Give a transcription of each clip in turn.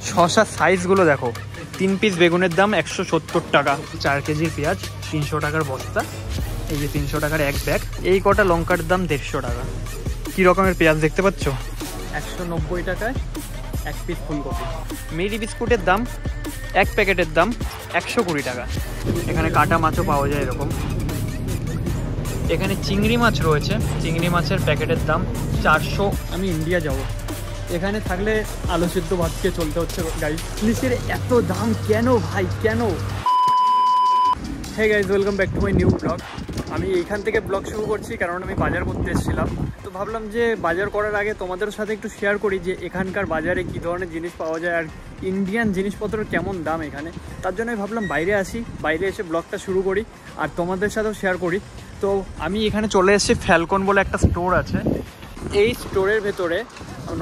শশার সাইজগুলো দেখো, 3 পিস বেগুনের দাম 170 টাকা, 4 কেজির পেঁয়াজ 300 টাকার বস্তা, এই যে 300 টাকার এক ব্যাগ, এই কটা লঙ্কার দাম 150 টাকা। কী রকমের পেঁয়াজ দেখতে পাচ্ছ, 190 টাকায় 1 পিস ফুলকপি। মেরি বিস্কুটের দাম, এক প্যাকেটের দাম 120 টাকা। এখানে কাটা মাছও পাওয়া যায় এরকম। এখানে চিংড়ি মাছ রয়েছে, চিংড়ি মাছের প্যাকেটের দাম 400। আমি ইন্ডিয়া যাব, এখানে থাকলে আলু সিদ্ধ ভাত খেয়ে চলতে হচ্ছে গাইজ। জিনিসের এত দাম কেন ভাই, কেন? Hey guys, welcome back to my new blog. আমি এইখান থেকে ব্লগ শুরু করছি কারণ আমি বাজার করতে এসেছিলাম। তো ভাবলাম যে বাজার করার আগে তোমাদের সাথে একটু শেয়ার করি যে এখানকার বাজারে কী ধরনের জিনিস পাওয়া যায় আর ইন্ডিয়ান জিনিসপত্রের কেমন দাম এখানে। তার জন্য আমি ভাবলাম বাইরে আসি, বাইরে এসে ব্লগটা শুরু করি আর তোমাদের সাথেও শেয়ার করি। তো আমি এখানে চলে এসেছি, ফ্যালকন বলে একটা স্টোর আছে। এই স্টোরের ভেতরে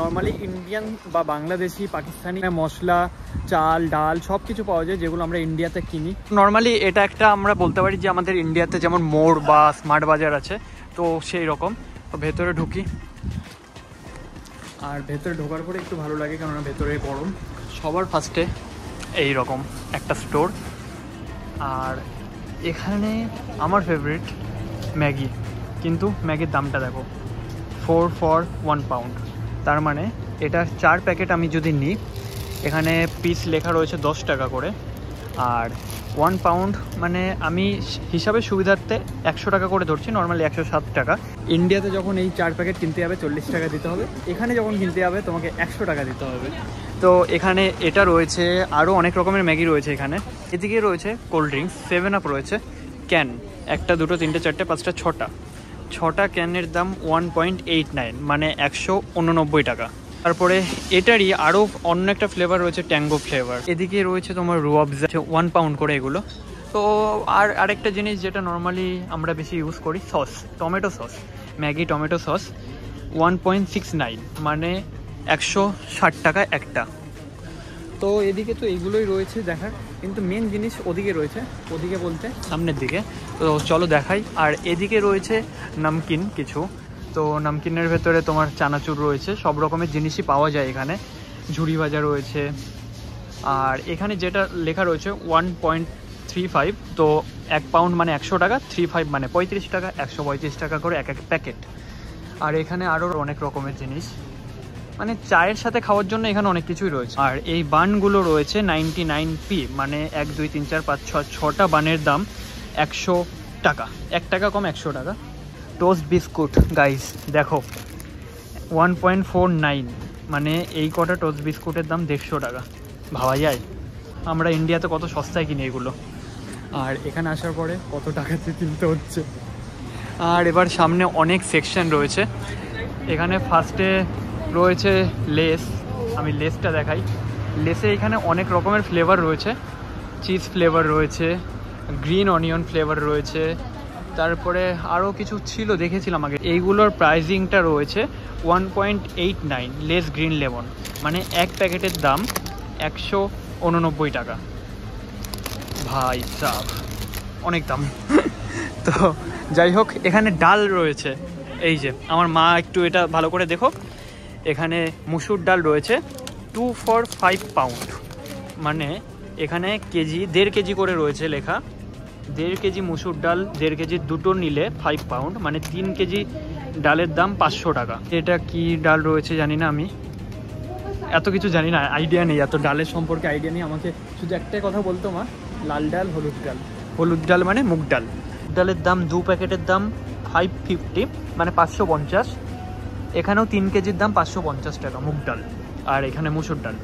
নর্মালি ইন্ডিয়ান বা বাংলাদেশি, পাকিস্তানি মশলা, চাল, ডাল সব কিছু পাওয়া যায় যেগুলো আমরা ইন্ডিয়াতে কিনি। নর্মালি এটা একটা আমরা বলতে পারি যে আমাদের ইন্ডিয়াতে যেমন মোড় বা স্মার্ট বাজার আছে, তো সেই রকম। তো ভেতরে ঢুকি, আর ভেতরে ঢোকার পরে একটু ভালো লাগে কেননা ভেতরে গরম। সবার ফার্স্টে এই রকম একটা স্টোর, আর এখানে আমার ফেভারিট ম্যাগি। কিন্তু ম্যাগির দামটা দেখো, 4 for 1 pound। তার মানে এটা 4 প্যাকেট আমি যদি নিই, এখানে পিস লেখা রয়েছে 10 টাকা করে, আর 1 পাউন্ড মানে আমি হিসাবে সুবিধার্থে 100 টাকা করে ধরছি, নর্মালি 107 টাকা। ইন্ডিয়াতে যখন এই 4 প্যাকেট কিনতে যাবে 40 টাকা দিতে হবে, এখানে যখন কিনতে যাবে তোমাকে 100 টাকা দিতে হবে। তো এখানে এটা রয়েছে, আরও অনেক রকমের ম্যাগি রয়েছে এখানে। এদিকে রয়েছে কোল্ড ড্রিঙ্কস, 7 আপ রয়েছে ক্যান, 1টা 2টো 3টে 4টে 5টা 6টা ক্যানের দাম 1.89 মানে 189 টাকা। তারপরে এটারই আরও অন্য একটা ফ্লেভার রয়েছে, ট্যাঙ্গো ফ্লেভার। এদিকে রয়েছে তোমার রুয়াবজা, 1 পাউন্ড করে এগুলো। তো আর আরেকটা জিনিস যেটা নর্মালি আমরা বেশি ইউজ করি, sauce, tomato sauce, Maggi tomato sauce 1.69 মানে 160 টাকা একটা। তো এদিকে তো এইগুলোই রয়েছে দেখার, কিন্তু মেন জিনিস ওদিকে রয়েছে, ওদিকে বলতে সামনের দিকে। তো চলো দেখাই। আর এদিকে রয়েছে নামকিন কিছু, তো নামকিনের ভেতরে তোমার চানাচুর রয়েছে, সব রকমের জিনিসই পাওয়া যায় এখানে। ঝুড়ি ভাজা রয়েছে, আর এখানে যেটা লেখা রয়েছে 1.35, তো 1 পাউন্ড মানে 100 টাকা, 35 মানে 35 টাকা, 135 টাকা করে এক প্যাকেট। আর এখানে আরও অনেক রকমের জিনিস, মানে চায়ের সাথে খাওয়ার জন্য এখানে অনেক কিছুই রয়েছে। আর এই বানগুলো রয়েছে 99p মানে 1 2 3 4 5 6 6টা বানের দাম 100 টাকা, 1 টাকা কম 100 টাকা। টোস্ট বিস্কুট গাইস দেখো 1.49 মানে এই কটা টোস্ট বিস্কুটের দাম 150 টাকা। ভাবা যায় আমরা ইন্ডিয়াতে কত সস্তায় কিনি এগুলো, আর এখানে আসার পরে কত টাকাতে কিনতে হচ্ছে। আর এবার সামনে অনেক সেকশন রয়েছে। এখানে ফার্স্টে রয়েছে লেস, আমি লেসটা দেখাই। লেসে এখানে অনেক রকমের ফ্লেভার রয়েছে, চিজ ফ্লেভার রয়েছে, গ্রিন অনিয়ন ফ্লেভার রয়েছে, তারপরে আরও কিছু ছিল দেখেছিলাম আগে। এইগুলোর প্রাইজিংটা রয়েছে 1.89 লেস গ্রিন লেমন মানে এক প্যাকেটের দাম 189 টাকা। ভাই সাহ, অনেক দাম। তো যাই হোক, এখানে ডাল রয়েছে, এই যে আমার মা একটু এটা ভালো করে দেখো, এখানে মুসুর ডাল রয়েছে 2 for 5 পাউন্ড মানে এখানে কেজি 1.5 কেজি করে রয়েছে লেখা। 1.5 কেজি মুসুর ডাল, 1.5 কেজি দুটো নিলে 5 পাউন্ড মানে 3 কেজি ডালের দাম 500 টাকা। এটা কি ডাল রয়েছে জানি না, আমি এত কিছু জানি না, আইডিয়া নেই, এত ডালের সম্পর্কে আইডিয়া নেই। আমাকে শুধু একটাই কথা বলতো মা, লাল ডাল হলুদ ডাল। হলুদ ডাল মানে মুগ ডাল। ডালের দাম 2 প্যাকেটের দাম 550 মানে 550। এখানেও 3 কেজির দাম 550 টাকা মুগ ডাল, আর এখানে মুসুর ডাল।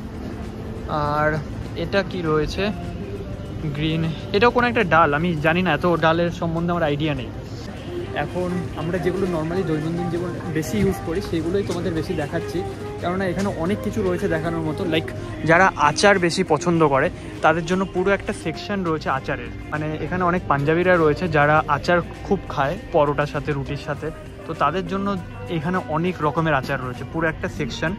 আর এটা কি রয়েছে, গ্রিন, এটাও কোনো একটা ডাল, আমি জানি না, এত ডালের সম্বন্ধে আমার আইডিয়া নেই। এখন আমরা যেগুলো নর্মালি দৈনন্দিন জীবন বেশি ইউজ করি সেগুলোই তোমাদের বেশি দেখাচ্ছি, কেননা এখানে অনেক কিছু রয়েছে দেখানোর মতো। লাইক যারা আচার বেশি পছন্দ করে তাদের জন্য পুরো একটা সেকশন রয়েছে আচারের। মানে এখানে অনেক পাঞ্জাবিরা রয়েছে যারা আচার খুব খায় পরোটার সাথে, রুটির সাথে, তো তাদের জন্য এখানে অনেক রকমের আচার রয়েছে, পুরো একটা সেকশন।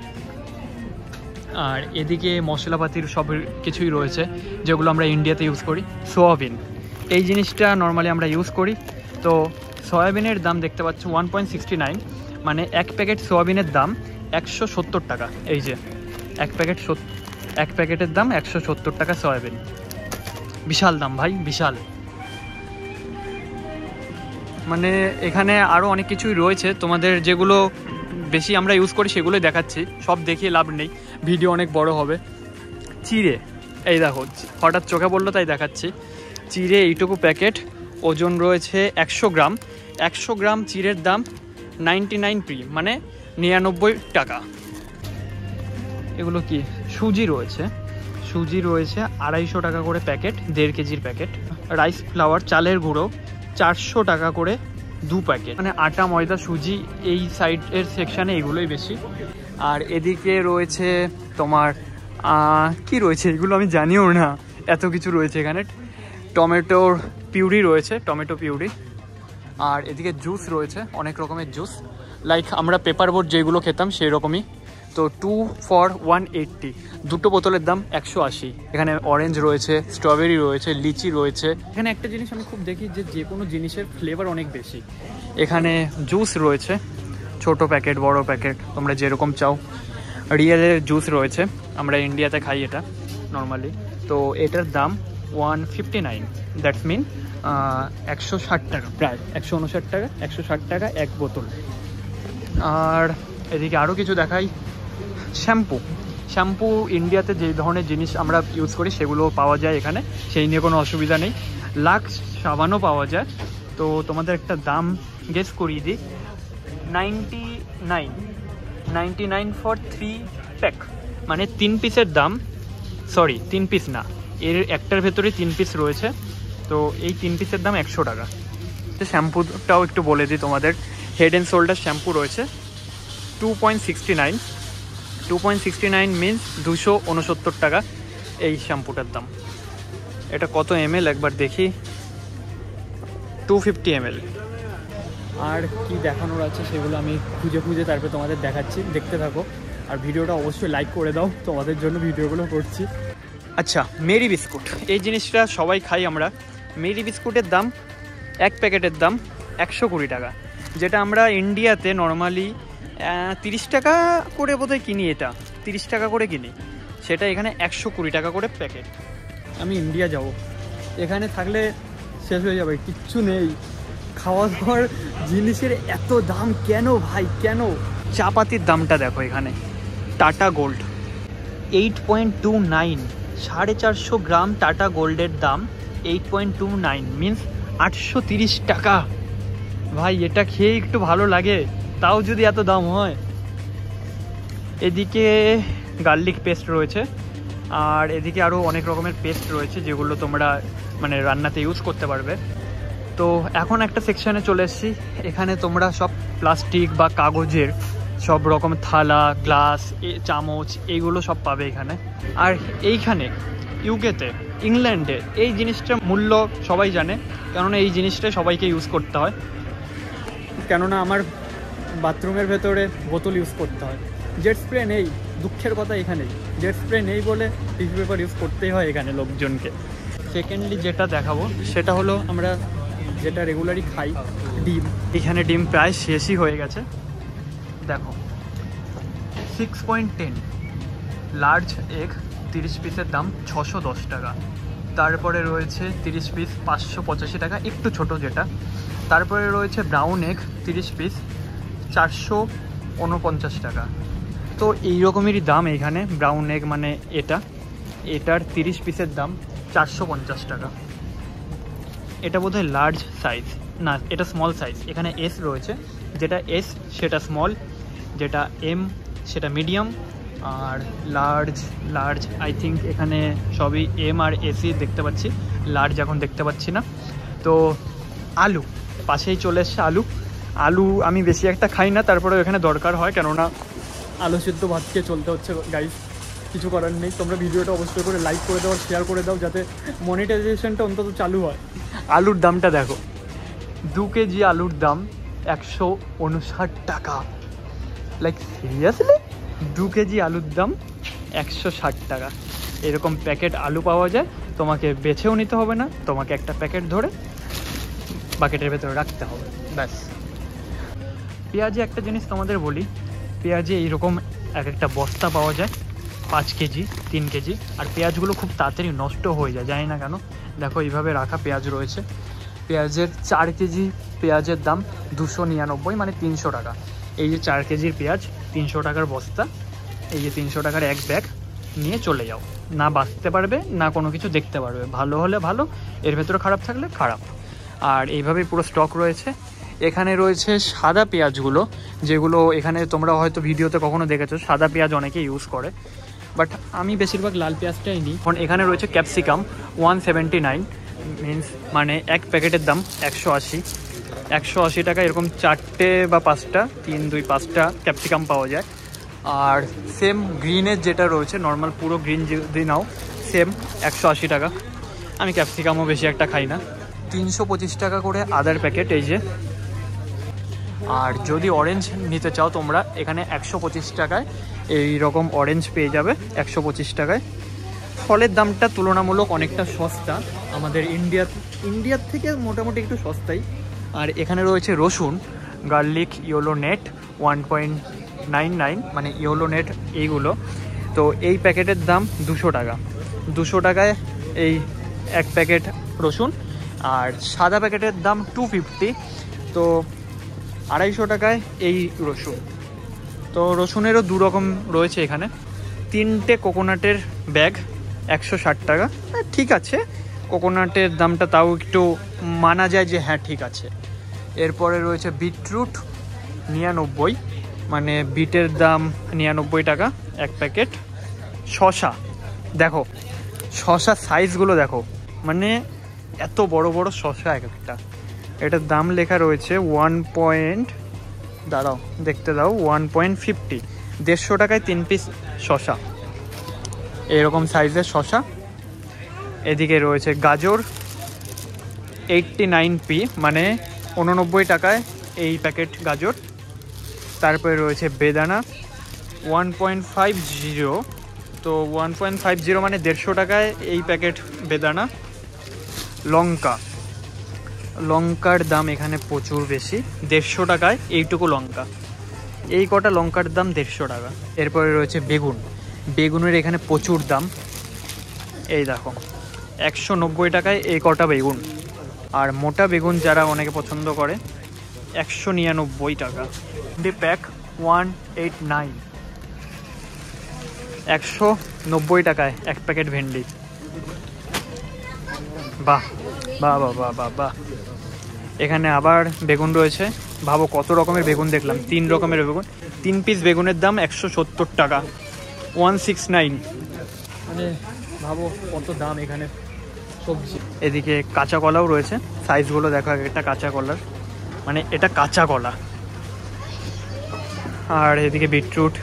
আর এদিকে মশলাপাতির সব কিছুই রয়েছে যেগুলো আমরা ইন্ডিয়াতে ইউজ করি। সোয়াবিন, এই জিনিসটা নর্মালি আমরা ইউজ করি। তো সয়াবিনের দাম দেখতে পাচ্ছ 1.69 মানে এক প্যাকেট সোয়াবিনের দাম 170 টাকা। এই যে এক প্যাকেট এক প্যাকেটের দাম 170 টাকা সয়াবিন। বিশাল দাম ভাই, বিশাল। মানে এখানে আরও অনেক কিছুই রয়েছে, তোমাদের যেগুলো বেশি আমরা ইউজ করি সেগুলোই দেখাচ্ছি, সব দেখিয়ে লাভ নেই, ভিডিও অনেক বড় হবে। চিড়ে, এই দেখো হঠাৎ চোখে পড়লো তাই দেখাচ্ছি। চিড়ে এইটুকু প্যাকেট, ওজন রয়েছে 100 গ্রাম। 100 গ্রাম চিড়ের দাম 99p, মানে 99 টাকা। এগুলো কি সুজি রয়েছে, সুজি রয়েছে 250 টাকা করে প্যাকেট, 1.5 কেজির প্যাকেট। রাইস ফ্লাওয়ার, চালের গুঁড়ো 400 টাকা করে 2 প্যাকেট। মানে আটা, ময়দা, সুজি এই সাইডের সেকশানে এগুলোই বেশি। আর এদিকে রয়েছে তোমার কি রয়েছে এগুলো আমি জানিও না, এত কিছু রয়েছে এখানে। টমেটোর পিউরি রয়েছে, টমেটো পিউরি। আর এদিকে জুস রয়েছে, অনেক রকমের জুস, লাইক আমরা পেপার বোট যেগুলো খেতাম সেই রকমই। তো 2 for 180, দুটো বোতলের দাম 180। এখানে অরেঞ্জ রয়েছে, স্ট্রবেরি রয়েছে, লিচি রয়েছে। এখানে একটা জিনিস আমি খুব দেখি যে কোনো জিনিসের ফ্লেভার অনেক বেশি। এখানে জুস রয়েছে, ছোট প্যাকেট, বড় প্যাকেট, তোমরা যেরকম চাও। রিয়েলের জুস রয়েছে, আমরা ইন্ডিয়াতে খাই এটা নর্মালি। তো এটার দাম 159, দ্যাটস মিন 160 টাকা, প্রায় 159 টাকা, 160 টাকা এক বোতল। আর এদিকে আরও কিছু দেখাই। শ্যাম্পু, শ্যাম্পু ইন্ডিয়াতে যে ধরনের জিনিস আমরা ইউজ করি সেগুলো পাওয়া যায় এখানে, সেই নিয়ে কোনো অসুবিধা নেই। লাক্স সাবানও পাওয়া যায়। তো তোমাদের একটা দাম গেস করিয়ে দিই, 99 ফর 3 প্যাক, মানে 3 পিসের দাম। সরি, 3 পিস না, এর একটার ভেতরে 3 পিস রয়েছে। তো এই 3 পিসের দাম 100 টাকা। শ্যাম্পুটাও একটু বলে দিই তোমাদের। হেড অ্যান্ড শোল্ডার শ্যাম্পু রয়েছে 2.69 মিনস 269 টাকা এই শ্যাম্পুটার দাম। এটা কত ml একবার দেখি, 250 ml। আর কি দেখানোর আছে সেগুলো আমি খুঁজে খুঁজে তারপরে তোমাদের দেখাচ্ছি, দেখতে থাকো। আর ভিডিওটা অবশ্যই লাইক করে দাও, তোমাদের জন্য ভিডিওগুলো করছি। আচ্ছা, মেরি বিস্কুট, এই জিনিসটা সবাই খাই আমরা। মেরি বিস্কুটের দাম, এক প্যাকেটের দাম 120 টাকা, যেটা আমরা ইন্ডিয়াতে নর্মালি 30 টাকা করে বোধহয় কিনি। এটা 30 টাকা করে কিনি, সেটা এখানে 120 টাকা করে প্যাকেট। আমি ইন্ডিয়া যাব, এখানে থাকলে শেষ হয়ে যাবে, কিচ্ছু নেই। খাওয়া দাওয়ার জিনিসের এত দাম কেন ভাই, কেন? চা পাতির দামটা দেখো এখানে, টাটা গোল্ড 8.29, 450 গ্রাম টাটা গোল্ডের দাম 8.29 মিনস 830 টাকা। ভাই এটা খেয়ে একটু ভালো লাগে, তাও যদি এত দাম হয়। এদিকে গার্লিক পেস্ট রয়েছে, আর এদিকে আরও অনেক রকমের পেস্ট রয়েছে যেগুলো তোমরা মানে রান্নাতে ইউজ করতে পারবে। তো এখন একটা সেকশানে চলে এসেছি, এখানে তোমরা সব প্লাস্টিক বা কাগজের সব রকম থালা, গ্লাস, চামচ, এইগুলো সব পাবে এখানে। আর এইখানে ইউকেতে, ইংল্যান্ডে এই জিনিসটার মূল্য সবাই জানে, কেননা এই জিনিসটা সবাইকে ইউজ করতে হয়। কেননা আমার বাথরুমের ভেতরে বোতল ইউজ করতে হয়। জেট স্প্রে নেই, দুঃখের কথা এখানে জেট স্প্রে নেই বলে টিস্যু পেপার ইউজ করতেই হয় এখানে লোকজনকে। সেকেন্ডলি যেটা দেখাবো সেটা হলো আমরা যেটা রেগুলারই খাই, ডিম। এখানে ডিম প্রায় শেষই হয়ে গেছে। দেখো 6.10 লার্জ এগ, 30 পিসের দাম 610 টাকা। তারপরে রয়েছে 30 পিস 585 টাকা, একটু ছোট যেটা। তারপরে রয়েছে ব্রাউন এগ 30 পিস 449 টাকা। তো এই রকমেরই দাম এখানে। ব্রাউন এগ মানে এটার 30 পিসের দাম 450 টাকা। এটা বোধহয় লার্জ সাইজ, না এটা স্মল সাইজ। এখানে এস রয়েছে, যেটা এস সেটা স্মল, যেটা এম সেটা মিডিয়াম, আর লার্জ আই থিঙ্ক এখানে সবই এম আর এসি দেখতে পাচ্ছি, লার্জ এখন দেখতে পাচ্ছি না। তো আলু পাশেই চলে এসছে। আলু আমি বেশি একটা খাই না, তারপরে এখানে দরকার হয়, কেননা আলু সিদ্ধ ভাত খেয়ে চলতে হচ্ছে গাইস, কিছু করার নেই। তোমরা ভিডিওটা অবশ্যই করে লাইক করে দাও, শেয়ার করে দাও, যাতে মনিটাইজেশনটা অন্তত চালু হয়। আলুর দামটা দেখো, 2 কেজি আলুর দাম 159 টাকা। লাইক সিরিয়াসলি 2 কেজি আলুর দাম 160 টাকা। এরকম প্যাকেট আলু পাওয়া যায়, তোমাকে বেছেও নিতে হবে না, তোমাকে একটা প্যাকেট ধরে বাকেটের ভেতরে রাখতে হবে, ব্যাস। পেঁয়াজে একটা জিনিস তোমাদের বলি, পেঁয়াজে এইরকম এক একটা বস্তা পাওয়া যায়, 5 কেজি 3 কেজি। আর পেঁয়াজগুলো খুব তাড়াতাড়ি নষ্ট হয়ে যায়, জানি না কেন। দেখো এইভাবে রাখা পেঁয়াজ রয়েছে। পেঁয়াজের 4 কেজি পেঁয়াজের দাম 299, মানে 300 টাকা। এই যে 4 কেজির পেঁয়াজ 300 টাকার বস্তা, এই যে 300 টাকার এক ব্যাগ নিয়ে চলে যাও। না বাঁচতে পারবে না কোনো কিছু দেখতে পারবে, ভালো হলে ভালো, এর ভেতরে খারাপ থাকলে খারাপ। আর এইভাবেই পুরো স্টক রয়েছে। এখানে রয়েছে সাদা পেঁয়াজগুলো, যেগুলো এখানে তোমরা হয়তো ভিডিওতে কখনো দেখেছো, সাদা পেঁয়াজ অনেকে ইউজ করে, বাট আমি বেশিরভাগ লাল পেঁয়াজটাই নিই। এখন এখানে রয়েছে ক্যাপসিকাম 179, মিনস মানে এক প্যাকেটের দাম 180 টাকা। এরকম 4টে বা 5টা, 3, 2, 5টা ক্যাপসিকাম পাওয়া যায়। আর সেম গ্রিনের যেটা রয়েছে নর্মাল পুরো গ্রিন যদি নাও সেম 180 টাকা। আমি ক্যাপসিকামও বেশি একটা খাই না। 325 টাকা করে আদার প্যাকেট এই যে। আর যদি অরেঞ্জ নিতে চাও তোমরা, এখানে 125 টাকায় এই রকম অরেঞ্জ পেয়ে যাবে, 125 টাকায়। ফলের দামটা তুলনামূলক অনেকটা সস্তা, আমাদের ইন্ডিয়ার থেকে মোটামুটি একটু সস্তাই। আর এখানে রয়েছে রসুন, গার্লিক ইয়েলো নেট 1.99, মানে ইয়েলো নেট এইগুলো। তো এই প্যাকেটের দাম 200 টাকা। 200 টাকায় এই এক প্যাকেট রসুন। আর সাদা প্যাকেটের দাম 250, তো 250 টাকায় এই রসুন। তো রসুনেরও 2 রকম রয়েছে এখানে। 3টে কোকোনাটের ব্যাগ 160 টাকা। ঠিক আছে, কোকোনাটের দামটা তাও একটু মানা যায় যে হ্যাঁ ঠিক আছে। এরপরে রয়েছে বিটরুট 99, মানে বিটের দাম 99 টাকা এক প্যাকেট। শশা দেখো, শশা সাইজগুলো দেখো, মানে এত বড় বড় শশা এক একটা। এটার দাম লেখা রয়েছে 1.50 150 টাকায় 3 পিস শশা, এরকম সাইজের শশা। এদিকে রয়েছে গাজর 89p, মানে 89 টাকায় এই প্যাকেট গাজর। তারপরে রয়েছে বেদানা 1.50, তো 1.50 মানে 150 টাকায় এই প্যাকেট বেদানা। লঙ্কার দাম এখানে প্রচুর বেশি, 150 টাকায় এইটুকু লঙ্কা। এই কটা লঙ্কার দাম 150 টাকা। এরপরে রয়েছে বেগুনের এখানে প্রচুর দাম, এই দেখো 190 টাকায় এই কটা বেগুন। আর মোটা বেগুন যারা অনেকে পছন্দ করে 199 টাকা। ভেন্ডি প্যাক 189, 190 টাকায় এক প্যাকেট ভেন্ডি। বাহ বাহ বাহ বাহ বাহ বাহ। এখানে আবার বেগুন রয়েছে, ভাবো কত রকমের বেগুন দেখলাম, 3 রকমের বেগুন। 3 পিস বেগুনের দাম 170 টাকা, 169, মানে ভাবো কত দাম এখানে সবজি। এদিকে কাঁচা কলাও রয়েছে, সাইজগুলো দেখো, একটা কাঁচা কলার, মানে এটা কাঁচা কলা। আর এদিকে বিটরুট,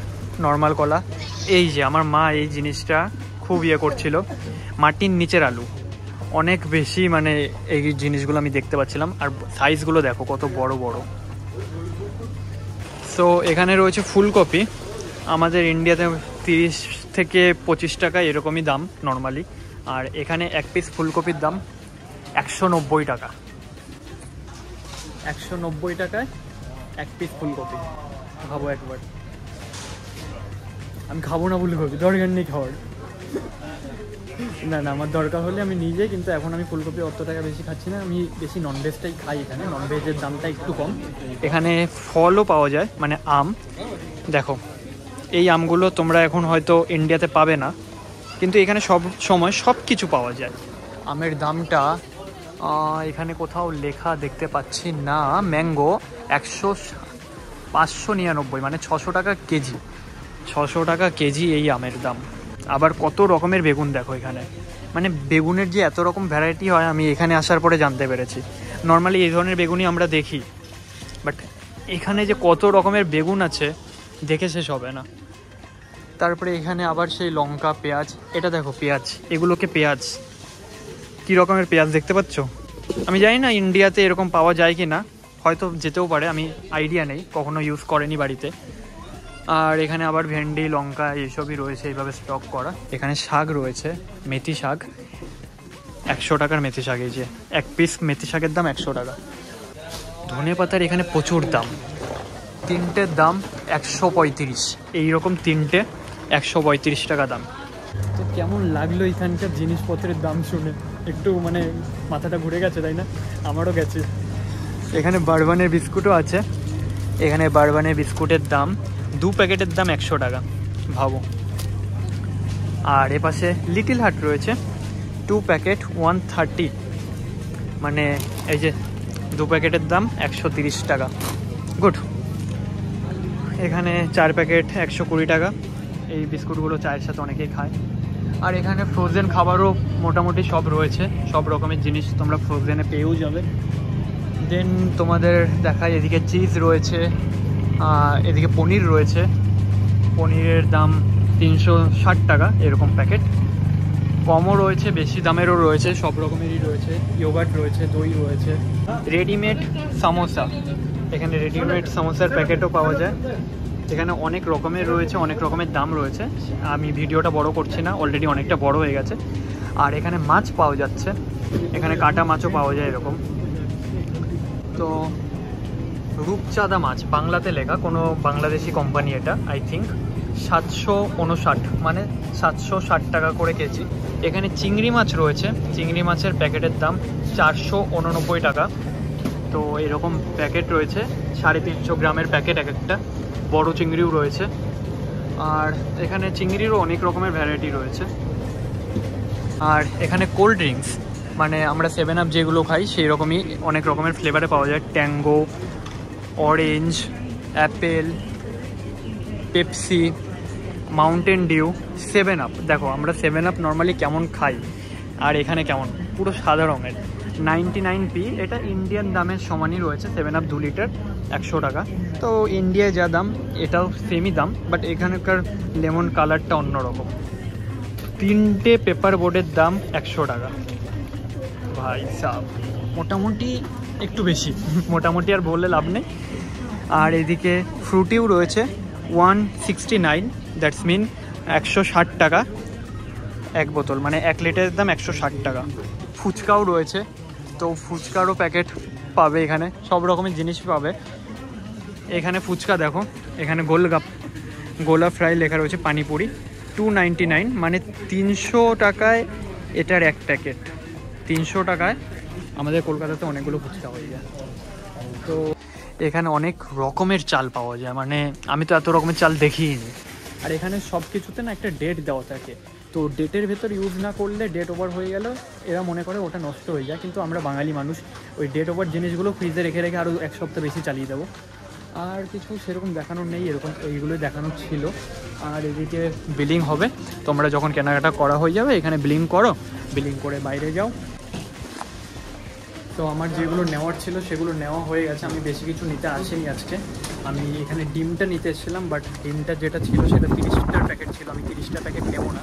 নর্মাল কলা। এই যে আমার মা এই জিনিসটা খুব করছিল, মাটির নিচের আলু, অনেক বেশি, মানে এই জিনিসগুলো আমি দেখতে পাচ্ছিলাম। আর সাইজগুলো দেখো কত বড় বড়। সো এখানে রয়েছে ফুলকপি, আমাদের ইন্ডিয়াতে 30 থেকে 25 টাকা এরকমই দাম নর্মালি। আর এখানে এক পিস ফুলকপির দাম 190 টাকা। 190 টাকায় এক পিস ফুলকপি, ভাবো একবার। আমি খাবো না ফুলকপি, দরকার নেই খাওয়ার। না আমার দরকার হলে আমি নিজে, কিন্তু এখন আমি ফুলকপি অত টাকা বেশি খাচ্ছি না, আমি বেশি ননভেজটাই খাই। এখানে ননভেজের দামটা একটু কম। এখানে ফলও পাওয়া যায়, মানে আম। দেখো এই আমগুলো তোমরা এখন হয়তো ইন্ডিয়াতে পাবে না, কিন্তু এখানে সব সময় সব কিছু পাওয়া যায়। আমের দামটা এখানে কোথাও লেখা দেখতে পাচ্ছি না। ম্যাঙ্গো 599, মানে 600 টাকা কেজি। 600 টাকা কেজি এই আমের দাম। আবার কত রকমের বেগুন দেখো এখানে, মানে বেগুনের যে এত রকম ভ্যারাইটি হয় আমি এখানে আসার পরে জানতে পেরেছি। নর্মালি এই ধরনের বেগুনই আমরা দেখি, বাট এখানে যে কত রকমের বেগুন আছে দেখে শেষ হবে না। তারপরে এখানে আবার সেই লঙ্কা, পেঁয়াজ, এটা দেখো পেঁয়াজ, এগুলোকে পেঁয়াজ, কী রকমের পেঁয়াজ দেখতে পাচ্ছ। আমি জানি না ইন্ডিয়াতে এরকম পাওয়া যায় কি না, হয়তো যেতেও পারে, আমি আইডিয়া নেই, কখনো ইউজ করেনি বাড়িতে। আর এখানে আবার ভেন্ডি, লঙ্কা এইসবই রয়েছে এইভাবে স্টক করা। এখানে শাক রয়েছে, মেথি শাক 100 টাকার মেথি শাক। এই যে এক পিস মেথি শাকের দাম 100 টাকা। ধনে পাতার এখানে প্রচুর দাম, 3টের দাম 135, এইরকম 3টে 135 টাকা দাম। তো কেমন লাগলো এখানকার জিনিসপত্রের দাম শুনে? একটু মানে মাথাটা ঘুরে গেছে, তাই না? আমারও গেছে। এখানে বারবানের বিস্কুটও আছে। এখানে বারবানের বিস্কুটের দাম 2 প্যাকেটের দাম 100 টাকা, ভাবো। আর এপাশে লিটল হার্ট রয়েছে, 2 প্যাকেট 130, মানে এই যে 2 প্যাকেটের দাম 130 টাকা, গুড। এখানে 4 প্যাকেট 120 টাকা। এই বিস্কুটগুলো চায়ের সাথে অনেকেই খায়। আর এখানে ফ্রোজেন খাবারও মোটামুটি সব রয়েছে, সব রকমের জিনিস তোমরা ফ্রোজেনে পেয়েও যাবে। দেন তোমাদের দেখায় এদিকে চিজ রয়েছে, এদিকে পনির রয়েছে। পনিরের দাম 360 টাকা এরকম প্যাকেট। কমও রয়েছে, বেশি দামেরও রয়েছে, সব রকমেরই রয়েছে। ইয়োগার্ট রয়েছে, দই রয়েছে। রেডিমেড সামোসা, এখানে রেডিমেড সামোসার প্যাকেটও পাওয়া যায়। এখানে অনেক রকমের রয়েছে, অনেক রকমের দাম রয়েছে। আমি ভিডিওটা বড় করছি না, অলরেডি অনেকটা বড় হয়ে গেছে। আর এখানে মাছ পাওয়া যাচ্ছে, এখানে কাটা মাছও পাওয়া যায় এরকম। তো রূপচাঁদা মাছ, বাংলাতে লেখা, কোনো বাংলাদেশি কোম্পানি এটা, আই থিঙ্ক। 759, মানে 760 টাকা করে কেজি। এখানে চিংড়ি মাছ রয়েছে, চিংড়ি মাছের প্যাকেটের দাম 489 টাকা। তো এরকম প্যাকেট রয়েছে, 350 গ্রামের প্যাকেট এক একটা। বড় চিংড়িও রয়েছে। আর এখানে চিংড়িরও অনেক রকমের ভ্যারাইটি রয়েছে। আর এখানে কোল্ড ড্রিঙ্কস, মানে আমরা 7 আপ যেগুলো খাই সেই রকমই অনেক রকমের ফ্লেভারে পাওয়া যায়। Tango, orange, Apple, Pepsi, Mountain Dew, 7 up. দেখো আমরা 7 আপ নর্মালি কেমন খাই, আর এখানে কেমন, পুরো সাদা রঙের। 99p, এটা ইন্ডিয়ান দামের সমানই রয়েছে। 7 আপ 2 লিটার 100 টাকা। তো ইন্ডিয়ায় যা দাম এটাও সেমই দাম, বাট এখানকার লেমন কালারটা অন্যরকম। 3টে পেপার বোর্ডের দাম 100 টাকা। ভাই সাব, মোটামুটি একটু বেশি, মোটামুটি আর বললে লাভ নেই। আর এদিকে ফ্রুটিও রয়েছে, 169, দ্যাটস মিন 160 টাকা এক বোতল, মানে 1 লিটারের দাম 160 টাকা। ফুচকাও রয়েছে, তো ফুচকারও প্যাকেট পাবে এখানে, সব রকমের জিনিস পাবে এখানে। ফুচকা দেখো, এখানে গোলা ফ্রাই লেখা রয়েছে, পানিপুরি 299, মানে 300 টাকায় এটার এক প্যাকেট। 300 টাকায় আমাদের কলকাতাতে অনেকগুলো ফুচকা হয়ে যায়। তো এখানে অনেক রকমের চাল পাওয়া যায়, মানে আমি তো এত রকমের চাল দেখিনি। আর এখানে সব কিছুতে না একটা ডেট দেওয়া থাকে, তো ডেটের ভেতর ইউজ না করলে ডেট ওভার হয়ে গেল এরা মনে করে ওটা নষ্ট হয়ে যায়। কিন্তু আমরা বাঙালি মানুষ, ওই ডেট ওভার জিনিসগুলো ফ্রিজে রেখে রেখে আরও 1 সপ্তাহ বেশি চালিয়ে দেবো। আর কিছু সেরকম দেখানোর নেই, এরকম এইগুলোই দেখানোর ছিল। আর এদিকে বিলিং হবে, তোমরা যখন কেনাকাটা করা হয়ে যাবে এখানে বিলিং করো, বিলিং করে বাইরে যাও। তো আমার যেগুলো নেওয়ার ছিল সেগুলো নেওয়া হয়ে গেছে। আমি বেশি কিছু নিতে আসিনি আজকে। আমি এখানে ডিমটা নিতে এসেছিলাম, বাট ডিমটা যেটা ছিল সেটা 30টার প্যাকেট ছিল। আমি 30টা প্যাকেট নেবো না,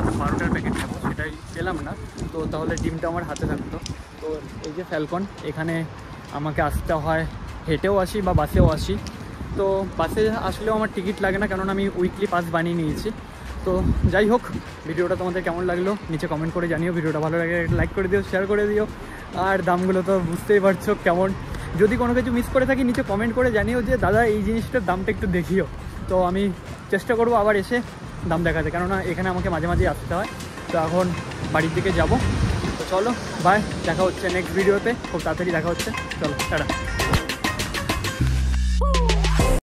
আমি 12টার প্যাকেট নেবো, সেটাই পেলাম না। তো তাহলে ডিমটা আমার হাতে থাকতো। তো এই যে ফ্যালকন, এখানে আমাকে আসতে হয়, হেঁটেও আসি বা বাসেও আসি। তো বাসে আসলেও আমার টিকিট লাগে না, কারণ আমি উইকলি পাস বানিয়ে নিয়েছি। তো যাই হোক, ভিডিওটা তোমাদের কেমন লাগলো নিচে কমেন্ট করে জানিও। ভিডিওটা ভালো লাগে লাইক করে দিও, শেয়ার করে দিও। আর দামগুলো তো বুঝতেই পারছো কেমন। যদি কোনো কিছু মিস করে থাকি নিচে কমেন্ট করে জানিও যে দাদা এই জিনিসটার দামটা একটু দেখিও। তো আমি চেষ্টা করবো আবার এসে দাম দেখাতে, কেননা এখানে আমাকে মাঝে মাঝে আসতে হয়। তো এখন বাড়ির দিকে যাব। তো চলো বাই, দেখা হচ্ছে নেক্সট ভিডিওতে, খুব তাড়াতাড়ি দেখা হচ্ছে। চলো টাটা।